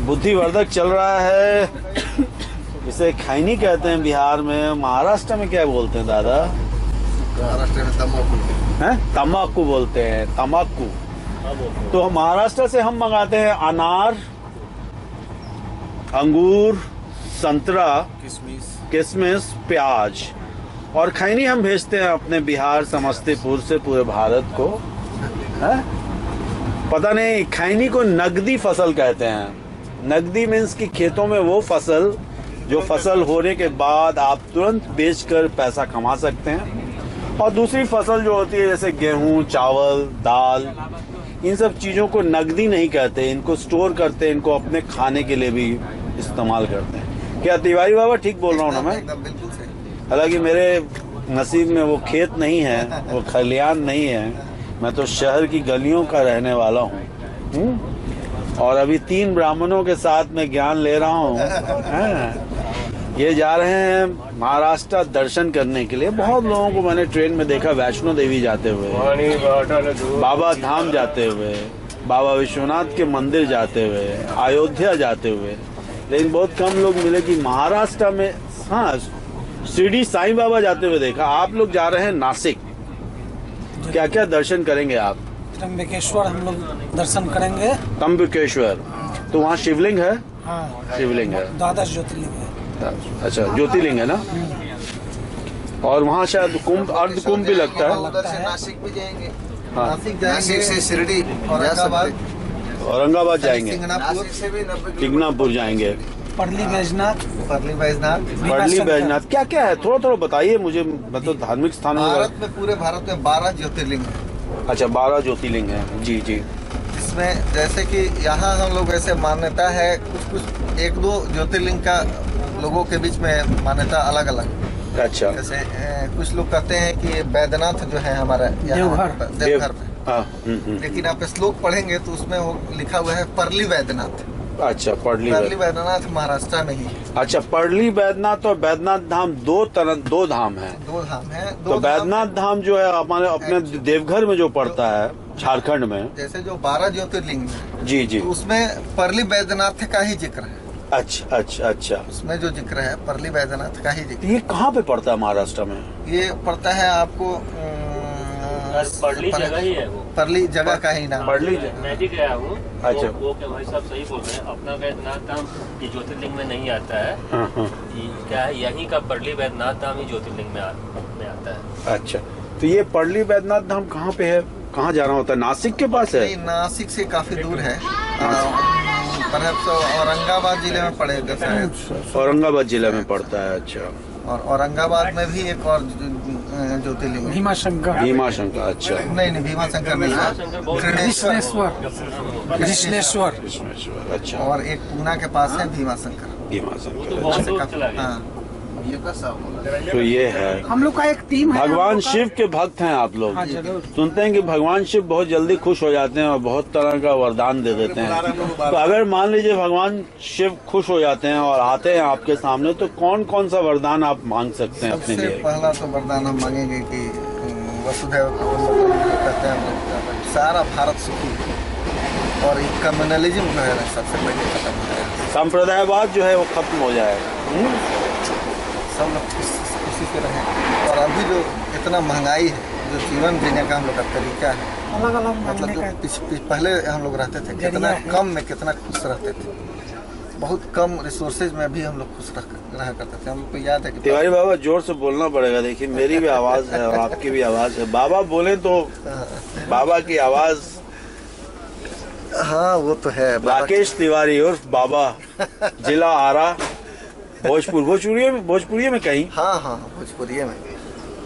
बुद्धिवर्धक चल रहा है। इसे खैनी कहते हैं बिहार में। महाराष्ट्र में क्या बोलते हैं दादा? महाराष्ट्र में तम्बाकू हैं? तम्बाकू बोलते हैं, तम्बाकू। तो महाराष्ट्र से हम मंगाते हैं अनार, अंगूर, संतरा, किशमिश, प्याज, और खैनी हम भेजते हैं अपने बिहार समस्तीपुर से पूरे भारत को। है? पता नहीं, खैनी को नगदी फसल कहते हैं। नगदी मीन्स कि खेतों में वो फसल जो फसल होने के बाद आप तुरंत बेचकर पैसा कमा सकते हैं, और दूसरी फसल जो होती है जैसे गेहूं, चावल, दाल, इन सब चीज़ों को नगदी नहीं कहते। इनको स्टोर करते हैं, इनको अपने खाने के लिए भी इस्तेमाल करते हैं। क्या तिवारी बाबा ठीक बोल रहा हूँ ना मैं? एकदम बिल्कुल सही। हालांकि मेरे नसीब में वो खेत नहीं है, वो खलियान नहीं है। मैं तो शहर की गलियों का रहने वाला हूँ, और अभी 3 ब्राह्मणों के साथ में ज्ञान ले रहा हूँ। ये जा रहे हैं महाराष्ट्र दर्शन करने के लिए। बहुत लोगों को मैंने ट्रेन में देखा वैष्णो देवी जाते हुए, बाबा धाम जाते हुए, बाबा विश्वनाथ के मंदिर जाते हुए, अयोध्या जाते हुए, लेकिन बहुत कम लोग मिले कि महाराष्ट्र में। हाँ, शिरडी साईं बाबा जाते हुए देखा। आप लोग जा रहे हैं नासिक, क्या क्या दर्शन करेंगे आप? त्र्यंबकेश्वर हम लोग दर्शन करेंगे। त्र्यंबकेश्वर, तो वहाँ शिवलिंग है? हाँ, शिवलिंग है। 12 ज्योतिर्लिंग है। अच्छा, ज्योतिर्लिंग है ना। और वहाँ शायद कुंभ, अर्ध कुंभ भी लगता है। उधर से नासिक भी जाएंगे। हाँ, नासिक से शिरडी, औरंगाबाद जाएंगे, नासिक से भी 90 टिकनापुर जाएंगे, परली बैजनाथ। परली बैजनाथ। पड़ली बैजनाथ। क्या क्या है थोड़ा थोड़ा बताइए मुझे। मतलब धार्मिक स्थानों भारत में, पूरे भारत में 12 ज्योतिर्लिंग है। अच्छा, 12 ज्योतिर्लिंग है। जी जी। इसमें जैसे कि यहाँ हम लोग ऐसे मान्यता है, कुछ 1-2 ज्योतिर्लिंग का लोगों के बीच में मान्यता अलग अलग। अच्छा, जैसे कुछ लोग कहते हैं कि बैद्यनाथ जो है हमारा देवघर में, हाँ, लेकिन आप श्लोक पढ़ेंगे तो उसमें वो लिखा हुआ है परली बैद्यनाथ। अच्छा, पड़ली बैद्यनाथ महाराष्ट्र में ही है। अच्छा, पड़ली बैद्यनाथ और बैद्यनाथ धाम दो धाम है। 2 धाम है। तो बैद्यनाथ धाम जो है हमारे अपने देवघर में जो पड़ता है झारखंड में, जैसे जो 12 ज्योतिर्लिंग है, जी जी, तो उसमें परली बैद्यनाथ का ही जिक्र है। अच्छा अच्छा अच्छा। उसमें जो जिक्र है परली बैद्यनाथ का ही जिक्र। ये कहाँ पे पड़ता है महाराष्ट्र में? ये पड़ता है आपको परली जगह ही है वो। परली जगह का ही नाम। पड़ली मैं भी गया हूँ। अच्छा। वो क्या भाई साहब सही बोल रहे हैं। अपना बैद्यनाथ धाम ये ज्योतिर्लिंग में नहीं आता है। हाँ, हाँ। ये क्या है, यहीं का परली बैद्यनाथ धाम ही ज्योतिर्लिंग में आता है। अच्छा, तो ये पड़ली बैद्यनाथ धाम कहाँ पे है? कहाँ जाना होता है? नासिक के पास है? नहीं, नासिक से काफी दूर है। औरंगाबाद जिले में पड़ेगा शायद। औरंगाबाद जिले में पड़ता है। अच्छा, और औरंगाबाद में भी एक और ज्योतिर्लिंग है। भीमाशंकर। भीमाशंकर। अच्छा, नहीं, भीमाशंकर नहीं है, कृष्णेश्वर। अच्छा, और एक पूना के पास है भीमाशंकर। भीमाशंकर। बहुत अच्छा, दूर चला गया। हाँ, तो ये है। हम लोग का एक टीम है। भगवान शिव के भक्त हैं आप लोग। हाँ, जरूर। सुनते हैं कि भगवान शिव बहुत जल्दी खुश हो जाते हैं और बहुत तरह का वरदान दे देते हैं। तो अगर मान लीजिए भगवान शिव खुश हो जाते हैं और आते हैं आपके सामने, तो कौन कौन सा वरदान आप मांग सकते हैं अपने सबसे लिए? पहला तो वरदान हम मांगेंगे कि वसुधैव कुटुंबकम कहते हैं, सारा भारत सुखी और ये कम्युनलिज्म जो है ना सबसे पहले खत्म हो जाए। संप्रदायवाद जो है वो खत्म हो जाएगा। सब लोग खुशी से रहें। और अभी जो इतना महंगाई है, जो जीवन जीने का हम लोग का तरीका है, अलग अलग मतलब जो पहले हम लोग रहते थे, कितना कम में कितना खुश रहते थे। बहुत कम रिसोर्सेज में भी हम लोग खुश रहा करते थे। हम लोग को याद है कि तिवारी बाबा जोर से बोलना पड़ेगा। देखिए मेरी भी आवाज है और आपकी भी आवाज है। बाबा बोले तो बाबा की आवाज। हाँ, वो तो है। राकेश तिवारी उर्फ बाबा, जिला आरा, भोजपुरी में कहीं। हाँ, भोजपुरी में।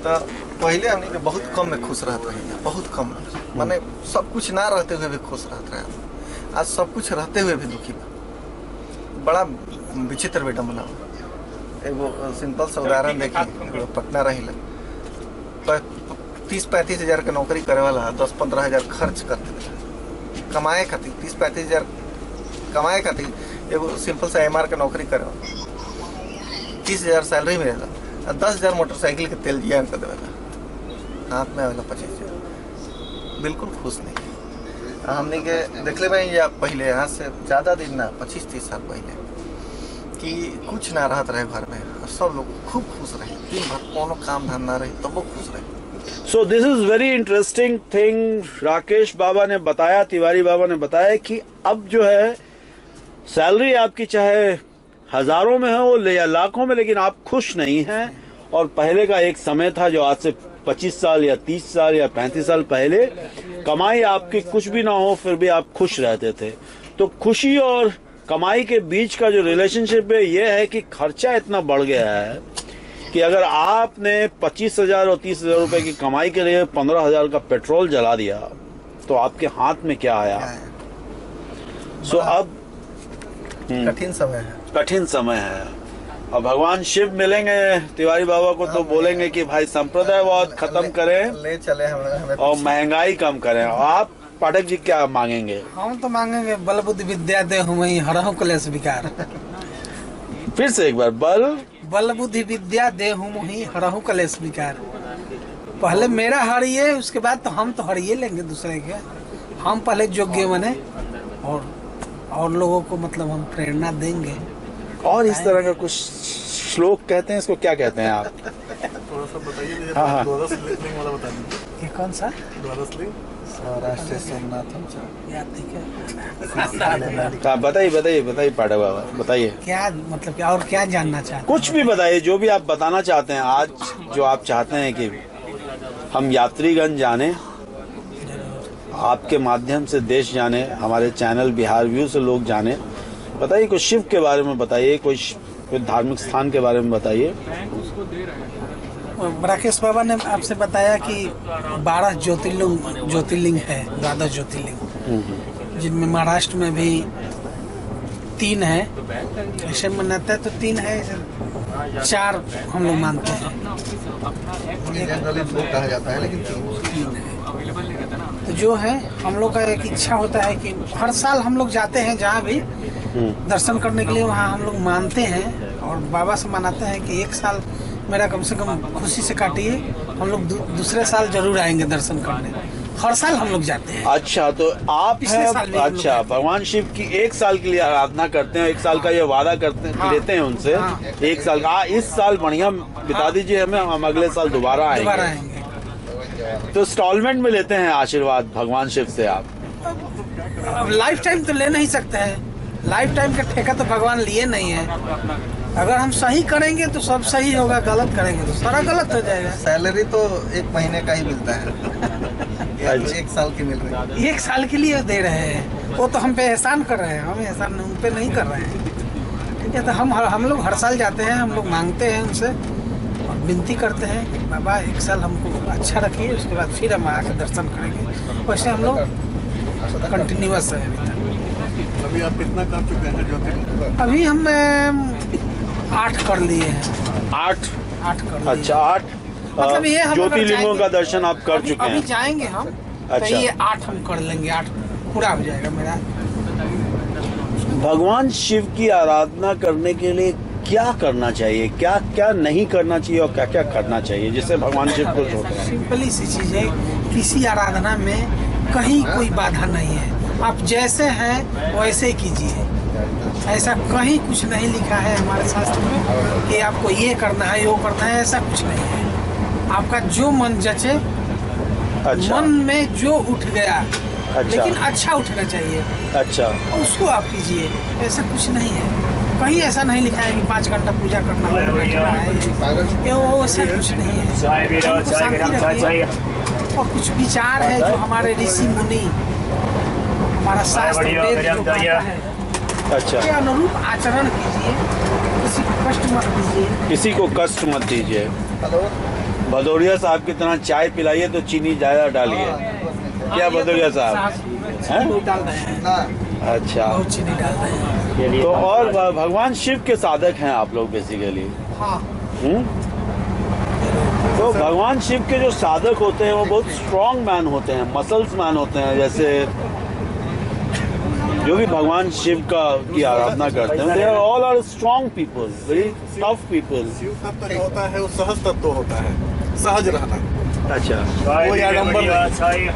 तो पहले हमने के बहुत कम में खुश रहते हैं, बहुत कम। माने सब कुछ ना रहते हुए भी खुश रहते हैं। आज सब कुछ रहते हुए भी दुखी बा। बड़ा विचित्र विडम्बना। एगो सिंपल सा उदाहरण देखिए, पटना रही 30-35 हजार के नौकरी करे वाला 10-15 हजार खर्च करते थे कमाए खातिर। 30-35 हजार कमाए खातिर एगो सिंपल सा MR के नौकरी करे वाला 30,000 सैलरी मिलेगा, 10,000 मोटरसाइकिल के तेल कर देगा, हाथ में आवेला 25,000। बिल्कुल खुश नहीं। हमने के देखले भाई या पहले यहाँ से ज़्यादा दिन ना 25-30 साल पहले कि कुछ ना रहत रहे घर में, सब लोग खूब खुश रहे, दिन भर कोनो काम धंधा रहे तब वो खुश रहे। So this is very interesting thing Rakesh Baba ने बताया, तिवारी बाबा ने बताया कि अब जो है सैलरी आपकी चाहे हजारों में हो या लाखों में, लेकिन आप खुश नहीं हैं। और पहले का एक समय था जो आज से 25 साल या 30 साल या 35 साल पहले कमाई आपकी कुछ भी ना हो फिर भी आप खुश रहते थे। तो खुशी और कमाई के बीच का जो रिलेशनशिप है ये है कि खर्चा इतना बढ़ गया है कि अगर आपने 25,000 और 30,000 रुपए की कमाई के लिए 15,000 का पेट्रोल जला दिया तो आपके हाथ में क्या आया। सो अब कठिन समय है, कठिन समय है। और भगवान शिव मिलेंगे तिवारी बाबा को तो बोलेंगे कि भाई संप्रदायवाद खत्म करें ले चले हमें और महंगाई कम करें। और आप पाठक जी क्या मांगेंगे? हम तो मांगेंगे बल बुद्धि विद्या दे हुमई हरहु कलेश विकार। फिर से एक बार, बल बुद्धि विद्या दे हुमई हरहु कलेश विकार। पहले मेरा हरिये, उसके बाद तो हम तो हरिये लेंगे दूसरे के। हम पहले योग्य बने और लोगों को मतलब हम प्रेरणा देंगे। और इस तरह का कुछ श्लोक कहते हैं, इसको क्या कहते हैं आप? थोड़ा सा बताइए। हाँ, हाँ। द्वादश लिंग वाला बता दीजिए। ये कौन सा? द्वादश लिंग सौराष्ट्र सोमनाथ याद नहीं क्या? बताइए पाठक बाबा, बताइए क्या मतलब क्या और क्या जानना चाहते? कुछ भी बताइए, जो भी आप बताना चाहते हैं। आज जो आप चाहते हैं कि हम यात्रीगण जाने, आपके माध्यम से देश जाने, हमारे चैनल बिहार व्यू से लोग जाने, बताइए कुछ शिव के बारे में बताइए, कोई धार्मिक स्थान के बारे में बताइए। राकेश बाबा ने आपसे बताया कि 12 ज्योतिर्लिंग है, 12 ज्योतिर्लिंग, जिनमें महाराष्ट्र में भी 3 है। ऐसे मनाता है तो 3 है, 4 हम लोग मानते हैं। जनरली 2 कहा जाता है लेकिन 3 है। तो जो है हम लोग का एक इच्छा होता है कि हर साल हम लोग जाते हैं जहाँ भी दर्शन करने के लिए, वहाँ हम लोग मानते हैं और बाबा से मनाते हैं कि एक साल मेरा कम से कम खुशी से काटिए, हम लोग दूसरे साल जरूर आएंगे दर्शन करने। हर साल हम लोग जाते हैं। अच्छा, तो आप पिछले साल भी हैं, हम लोग अच्छा, भगवान शिव की 1 साल के लिए आराधना करते हैं, 1 साल का ये वादा करते हैं, हाँ, लेते हैं उनसे। हाँ। 1 साल का, इस साल बढ़िया बिता दीजिए हमें, हम अगले साल दोबारा आएंगे। तो इंस्टॉलमेंट में लेते हैं आशीर्वाद भगवान शिव से आप? अब लाइफ टाइम तो ले नहीं सकते हैं, लाइफ टाइम का ठेका तो भगवान लिए नहीं है। अगर हम सही करेंगे तो सब सही होगा, गलत करेंगे तो सारा गलत हो जाएगा। सैलरी तो 1 महीने का ही मिलता है, 1 साल की मिल रही है। 1 साल के लिए दे रहे हैं, वो तो हम पे एहसान कर रहे हैं, हम एहसान उन पे नहीं कर रहे हैं। ठीक है, तो हम लोग हर साल जाते हैं, हम लोग मांगते हैं उनसे और विनती करते हैं कि बाबा 1 साल हमको अच्छा रखिए, उसके बाद फिर हम आके दर्शन करेंगे। वैसे हम लोग कंटिन्यूअस है। अभी आप कितना कर चुके हैं ज्योतिर्लिंग? अभी हम 8 कर लिए हैं। 8 कर लिए। अच्छा, 8 मतलब ये हम ज्योतिर्लिंगों का दर्शन आप कर चुके अभी हैं? जाएंगे हम, अच्छा। तो ये 8 हम कर लेंगे, 8 पूरा हो जाएगा मेरा। भगवान शिव की आराधना करने के लिए क्या करना चाहिए, क्या क्या नहीं करना चाहिए और क्या क्या करना चाहिए जिससे भगवान शिव खुश होते हैं? सिंपली सी चीज है, किसी आराधना में कहीं कोई बाधा नहीं है, आप जैसे हैं वैसे ही कीजिए। ऐसा कहीं कुछ नहीं लिखा है हमारे शास्त्र में कि आपको ये करना है वो करना है, ऐसा कुछ नहीं है। आपका जो मन जचे, अच्छा, मन में जो उठ गया, अच्छा, लेकिन अच्छा उठना चाहिए, अच्छा, उसको आप कीजिए। ऐसा कुछ नहीं है, कहीं ऐसा नहीं लिखा है कि 5 घंटा पूजा करना है, ये वो ऐसा कुछ नहीं है। हमको शांति रखिए। और कुछ विचार है जो हमारे ऋषि मुनि, हमारा शास्त्र वेद जो कहता है, अच्छा, के अनुरूप आचरण कीजिए, किसी को कष्ट मत दीजिए। किसी को कष्ट मत दीजिए। भदौरिया साहब की तरह चाय पिलाइए तो चीनी ज्यादा डालिए। क्या भदौरिया साहब? चीनी डाल रहे हैं, अच्छा, बहुत चीनी डाल रहे हैं। तो और भगवान शिव के साधक हैं आप लोग बेसिकली? हाँ, तो भगवान शिव के जो साधक होते हैं वो बहुत स्ट्रॉन्ग मैन होते हैं, मसल्स मैन होते हैं। जैसे जो भी भगवान शिव की आराधना करते हैं, they are all are strong people, very tough people. Shiv तत्व जो होता है वो सहज तत्व होता है, सहज रहना। अच्छा, कोई आडम्बर नहीं,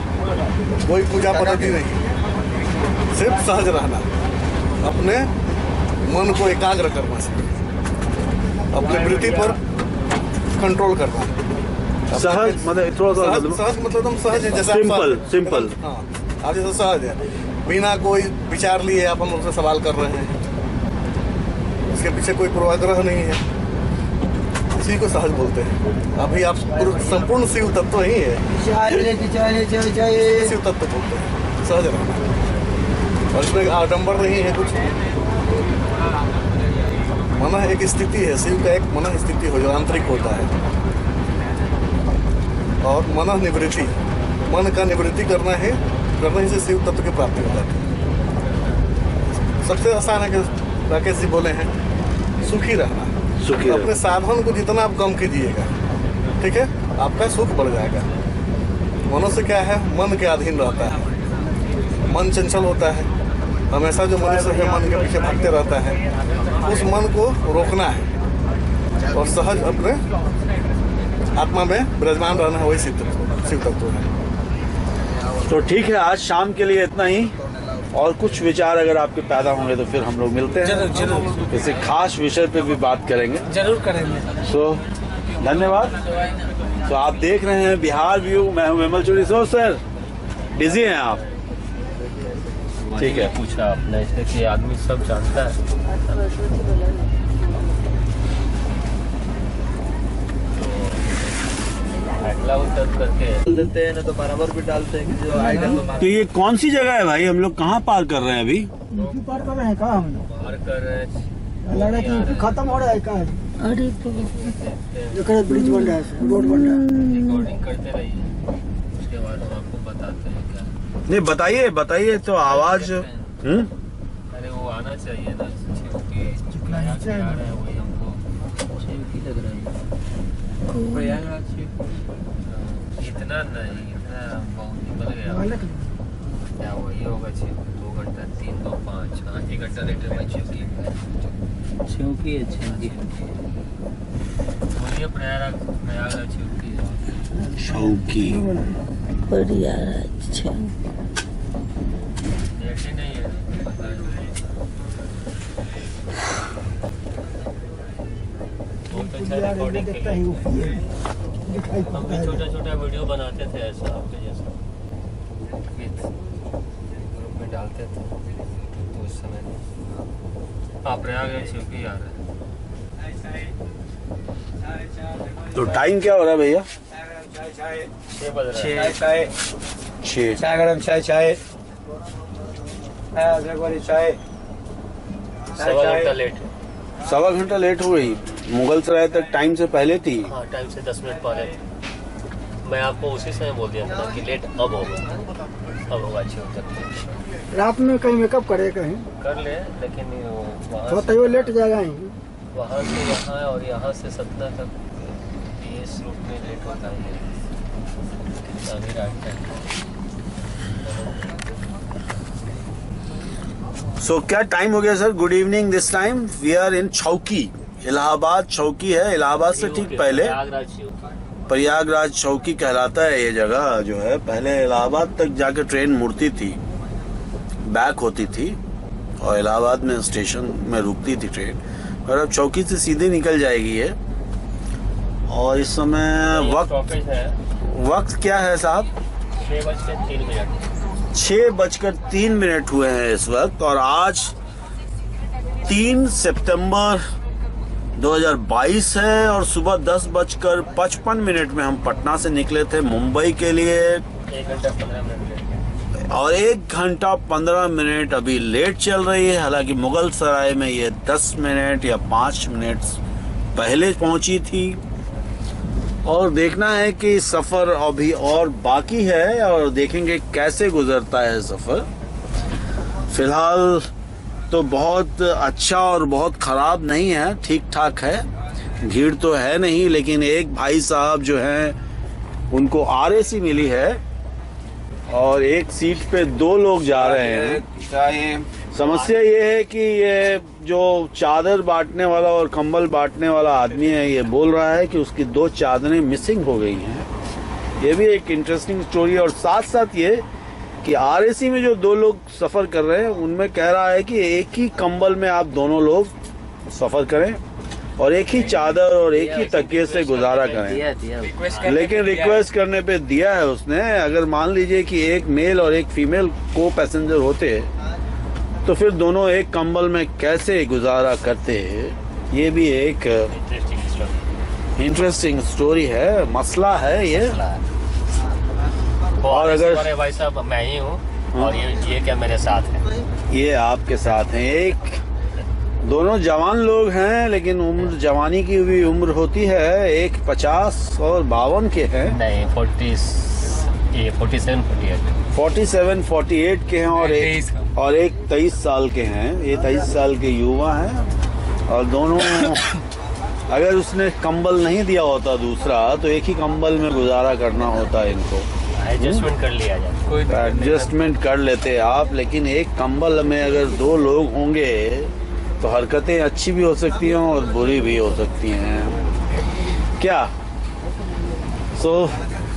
कोई पूजा पद्धति नहीं। सिर्फ सहज रहना, अपने मन को एकाग्र करना चाहिए, अपने वृत्ति पर कंट्रोल करना। सहज मतलब थोड़ा सा सहज मतलब एकदम सहज है, जैसे सिंपल। हाँ, आप जैसे सहज है, बिना कोई विचार लिए आप हम उनसे सवाल कर रहे हैं, इसके पीछे कोई पूर्वाग्रह नहीं है, इसी को सहज बोलते हैं। अभी आप संपूर्ण शिव तत्व ही है, शिव तत्व बोलते हैं, सहज रहना। और इसमें आडंबर नहीं है कुछ। मन एक स्थिति है, शिव का एक मन स्थिति हो जो आंतरिक होता है, और मन निवृत्ति, मन का निवृत्ति करना ही से शिव तत्व की प्राप्ति हो जाती है। सबसे आसान है कि राकेश जी बोले हैं, सुखी रहना। अपने साधन को जितना आप कम कीजिएगा, ठीक है, आपका सुख बढ़ जाएगा। मनुष्य क्या है, मन के अधीन रहता है, मन चंचल होता है, हमेशा जो मनुष्य है मन के पीछे भागते रहता है, उस मन को रोकना है और सहज अपने आत्मा में विराजमान रहना है, वही शिव तत्व है। तो ठीक है, आज शाम के लिए इतना ही, और कुछ विचार अगर आपके पैदा होंगे तो फिर हम लोग मिलते हैं, जरूर किसी खास विषय पे भी बात करेंगे। जरूर करेंगे। सो धन्यवाद। तो आप देख रहे हैं बिहार व्यू, मैं हूं विमल चौधरी। सो सर, बिजी हैं आप? ठीक है, पूछा आपने, इसलिए कि आदमी सब जानता है। करके देते हैं ना, तो बराबर भी डालते हैं कि जो आएगा तो। तो ये कौन सी जगह है भाई, हम लोग कहाँ पार कर रहे हैं अभी? पार कर रहे हैं कहाँ हम लोग? पार कर रहे हैं, लग रहा है कि खत्म हो रहा है कहाँ? अरे ब्रिज बन रहा है, रोड बन रहा है। रिकॉर्डिंग करते रहिए, उसके बाद हम आपको बताते हैं क्या। नहीं, बताइए बताइए तो आवाज। अरे वो आना चाहिए ना, आ रहे हैं वही हमको लग रहा है। इतना नहीं, इतना बहुत निकल गया क्या, वही होगा 2 घंटा 3 2 5 हाँ 1 घंटा लेटर में चौकी है। बोलिए प्रयागराज चौकी ऐसे नहीं है, बहुत अच्छा रिकॉर्डिंग के लिए हम भी छोटा छोटा वीडियो बनाते थे ऐसा आपके जैसा, ग्रुप में डालते थे। तो उस समय आप प्रयागराज चौकी आ रहे हैं। तो टाइम क्या हो रहा है भैया? 6 बज रहे हैं। 6 चाय गरम, चाय सवा घंटा लेट है। सवा घंटा लेट हो गई। मुगल सराय तक टाइम से पहले थी। हाँ, टाइम से 10 मिनट पहले थे। मैं आपको उसी समय बोल दिया था कि लेट अब होगा अच्छी हो सकती। रात में कहीं मेकअप करे कहीं कर ले, लेकिन तो वो लेट जाएगा ही। वहाँ से यहाँ और यहाँ से सतना तक इस रूट में लेट होता है। अभी रात टाइम। सो क्या टाइम हो गया sir? Good evening. This time we are in chowki, Allahabad चौकी है। इलाहाबाद से ठीक पहले प्रयागराज चौकी कहलाता है ये जगह जो है। पहले इलाहाबाद तक जाकर ट्रेन मुड़ती थी, बैक होती थी और इलाहाबाद में स्टेशन में रुकती थी ट्रेन, और अब चौकी से सीधे निकल जाएगी ये। और इस समय वक्त क्या है साहब? 6:03 हुए हैं इस वक्त। और आज 3 सितंबर 2022 है और सुबह 10:55 में हम पटना से निकले थे मुंबई के लिए। 1 घंटा 15 मिनट और 1 घंटा 15 मिनट अभी लेट चल रही है। हालांकि मुगल सराय में ये 10 मिनट या 5 मिनट पहले पहुंची थी। और देखना है कि सफ़र अभी और बाकी है और देखेंगे कैसे गुजरता है सफ़र। फिलहाल तो बहुत अच्छा और बहुत ख़राब नहीं है, ठीक ठाक है। भीड़ तो है नहीं, लेकिन एक भाई साहब जो हैं उनको RAC मिली है और एक सीट पे 2 लोग जा रहे हैं। समस्या ये है कि ये जो चादर बांटने वाला और कंबल बांटने वाला आदमी है, ये बोल रहा है कि उसकी 2 चादरें मिसिंग हो गई हैं। ये भी एक इंटरेस्टिंग स्टोरी है। और साथ साथ ये कि आरएसी में जो 2 लोग सफर कर रहे हैं उनमें कह रहा है कि एक ही कंबल में आप दोनों लोग सफर करें और एक ही चादर और एक ही तकिए से गुजारा करें। लेकिन रिक्वेस्ट करने पे दिया है उसने, अगर मान लीजिए कि एक मेल और एक फीमेल को पैसेंजर होते तो फिर दोनों एक कंबल में कैसे गुजारा करते। ये भी एक इंटरेस्टिंग स्टोरी है, मसला है ये। और अगर भाई साहब मैं ही हूँ और ये क्या मेरे साथ है, ये आपके साथ हैं, एक दोनों जवान लोग हैं, लेकिन उम्र जवानी की भी उम्र होती है, एक 50 और 52 के हैं, नहीं 47 48 के हैं और एक 23 साल के हैं। ये 23 साल के युवा हैं और दोनों अगर उसने कंबल नहीं दिया होता दूसरा तो एक ही कंबल में गुजारा करना होता इनको। एडजस्टमेंट कर लिया जाए, एडजस्टमेंट कर लेते आप, लेकिन एक कंबल में अगर 2 लोग होंगे तो हरकतें अच्छी भी हो सकती हैं और बुरी भी हो सकती हैं क्या। सो